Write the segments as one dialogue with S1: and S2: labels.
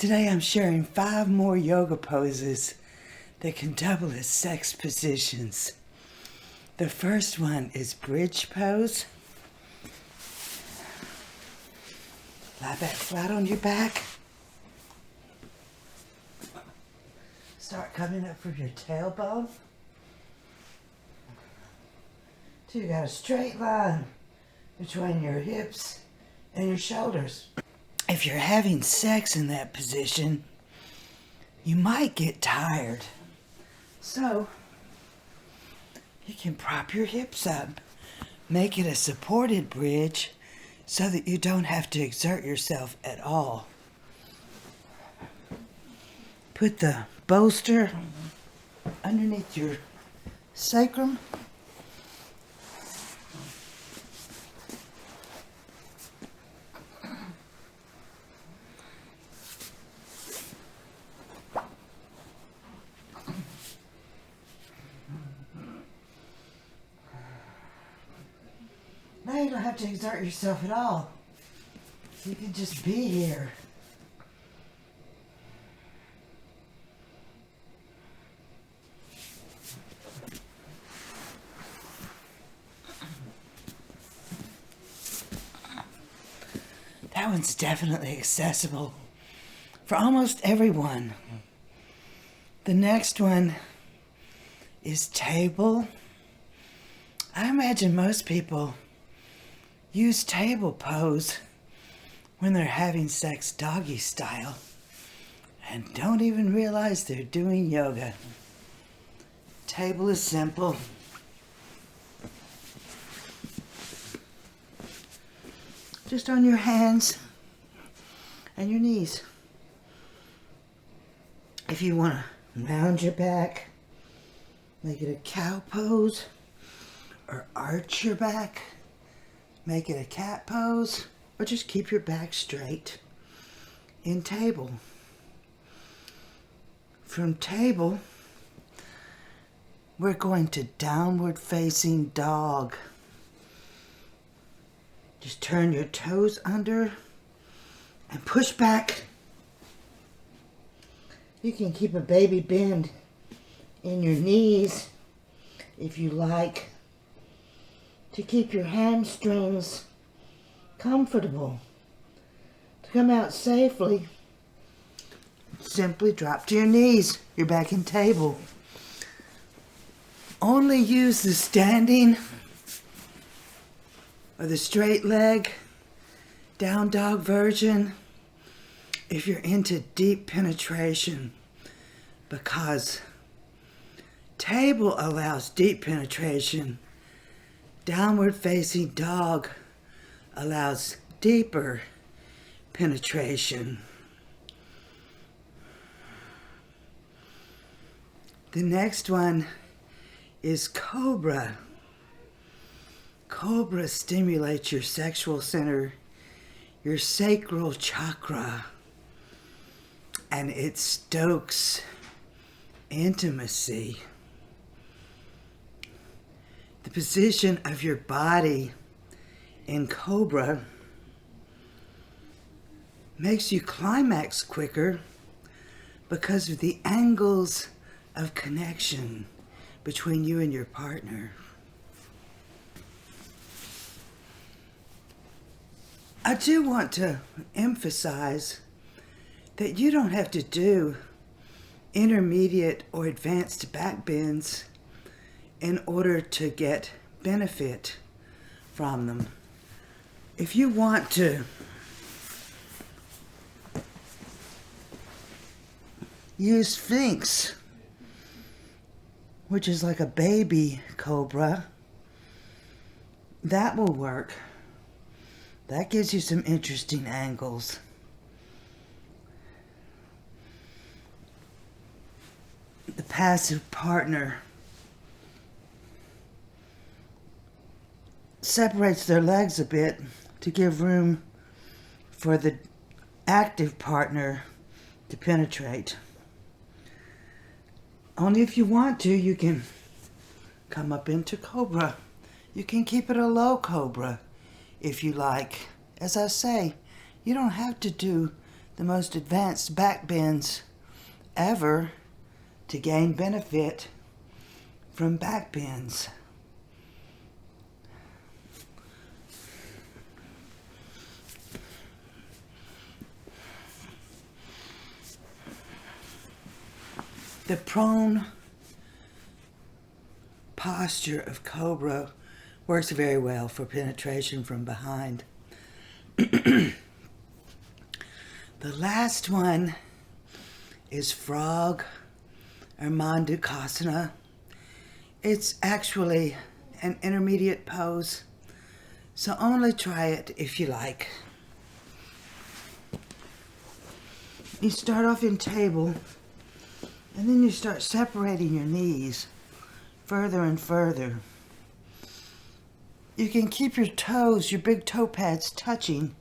S1: Today I'm sharing 5 more yoga poses that can double as sex positions. The first one is bridge pose. Lie back flat on your back. Start coming up from your tailbone. Till you got a straight line between your hips and your shoulders. If you're having sex in that position, you might get tired. So, you can prop your hips up, make it a supported bridge so that you don't have to exert yourself at all. Put the bolster underneath your sacrum. Now you don't have to exert yourself at all. You can just be here. That one's definitely accessible for almost everyone. The next one is table. I imagine most people use table pose when they're having sex doggy style and don't even realize they're doing yoga. Table is simple. Just on your hands and your knees. If you want to round your back, make it a cow pose, or arch your back, make it a cat pose, or just keep your back straight in table. From table, we're going to downward facing dog. Just turn your toes under and push back. You can keep a baby bend in your knees if you like, to keep your hamstrings comfortable. To come out safely, simply drop to your knees. You're back in table. Only use the standing or the straight leg down dog version if you're into deep penetration, because table allows deep penetration. Downward facing dog allows deeper penetration. The next one is Cobra. Cobra stimulates your sexual center, your sacral chakra, and it stokes intimacy. The position of your body in Cobra makes you climax quicker because of the angles of connection between you and your partner. I do want to emphasize that you don't have to do intermediate or advanced back bends in order to get benefit from them. If you want to use Sphinx, which is like a baby cobra, that will work. That gives you some interesting angles. The passive partner separates their legs a bit to give room for the active partner to penetrate. Only if you want to, you can come up into Cobra. You can keep it a low Cobra if you like. As I say, you don't have to do the most advanced back bends ever to gain benefit from back bends. The prone posture of Cobra works very well for penetration from behind. The last one is Frog or Mandukasana. It's actually an intermediate pose, so only try it if you like. You start off in table, and then you start separating your knees further and further. You can keep your toes, your big toe pads, touching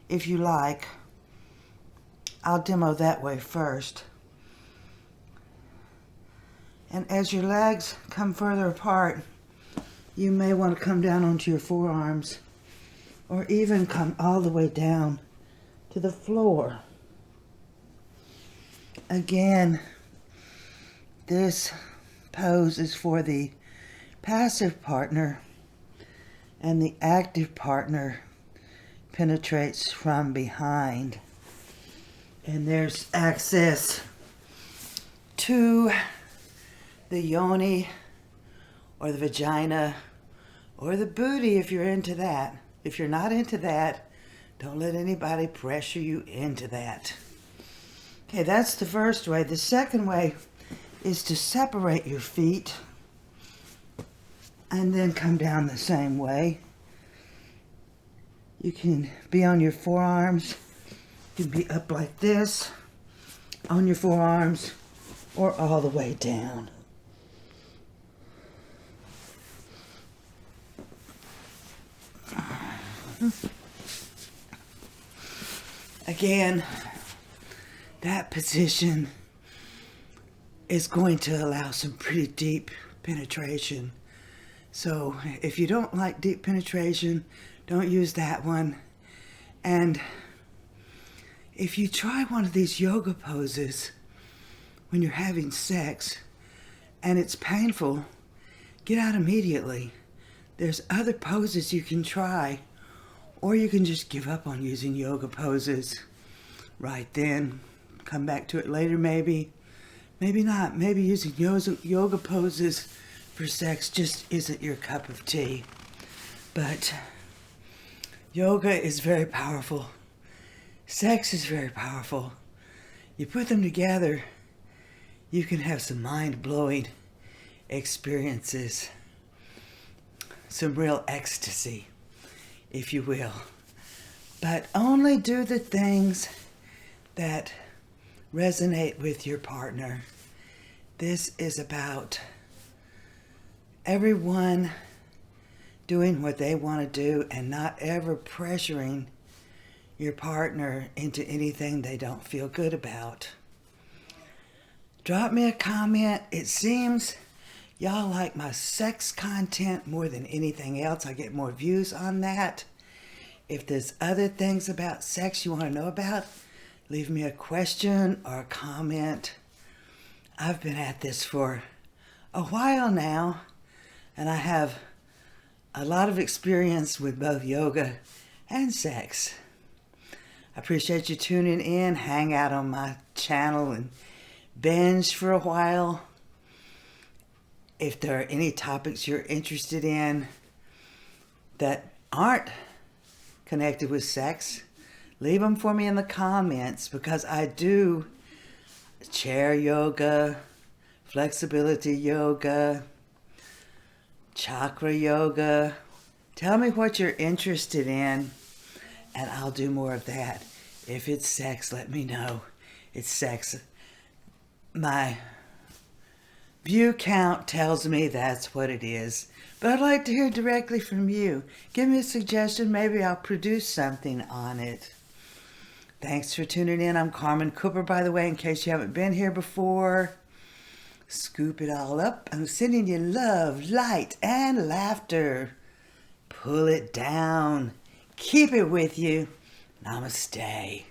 S1: if you like. I'll demo that way first. And as your legs come further apart, you may want to come down onto your forearms or even come all the way down to the floor. Again, this pose is for the passive partner, and the active partner penetrates from behind. And there's access to the yoni or the vagina or the booty if you're into that. If you're not into that, don't let anybody pressure you into that. Okay, that's the first way. The second way is to separate your feet and then come down the same way. You can be on your forearms. You can be up like this on your forearms or all the way down. Again, that position is going to allow some pretty deep penetration. So if you don't like deep penetration, don't use that one. And if you try one of these yoga poses when you're having sex and it's painful, get out immediately. There's other poses you can try, or you can just give up on using yoga poses right then. Come back to it later maybe. Maybe not. Maybe using yoga poses for sex just isn't your cup of tea. But yoga is very powerful. Sex is very powerful. You put them together, you can have some mind-blowing experiences. Some real ecstasy, if you will. But only do the things that resonate with your partner. This is about everyone doing what they want to do and not ever pressuring your partner into anything they don't feel good about. Drop me a comment. It seems y'all like my sex content more than anything else. I get more views on that. If there's other things about sex you want to know about, leave me a question or a comment. I've been at this for a while now, and I have a lot of experience with both yoga and sex. I appreciate you tuning in, hang out on my channel and binge for a while. If there are any topics you're interested in that aren't connected with sex, leave them for me in the comments, because I do chair yoga, flexibility yoga, chakra yoga. Tell me what you're interested in, and I'll do more of that. If it's sex, let me know. It's sex. My view count tells me that's what it is. But I'd like to hear directly from you. Give me a suggestion. Maybe I'll produce something on it. Thanks for tuning in. I'm Carmen Cooper, by the way, in case you haven't been here before. Scoop it all up. I'm sending you love, light, and laughter. Pull it down. Keep it with you. Namaste.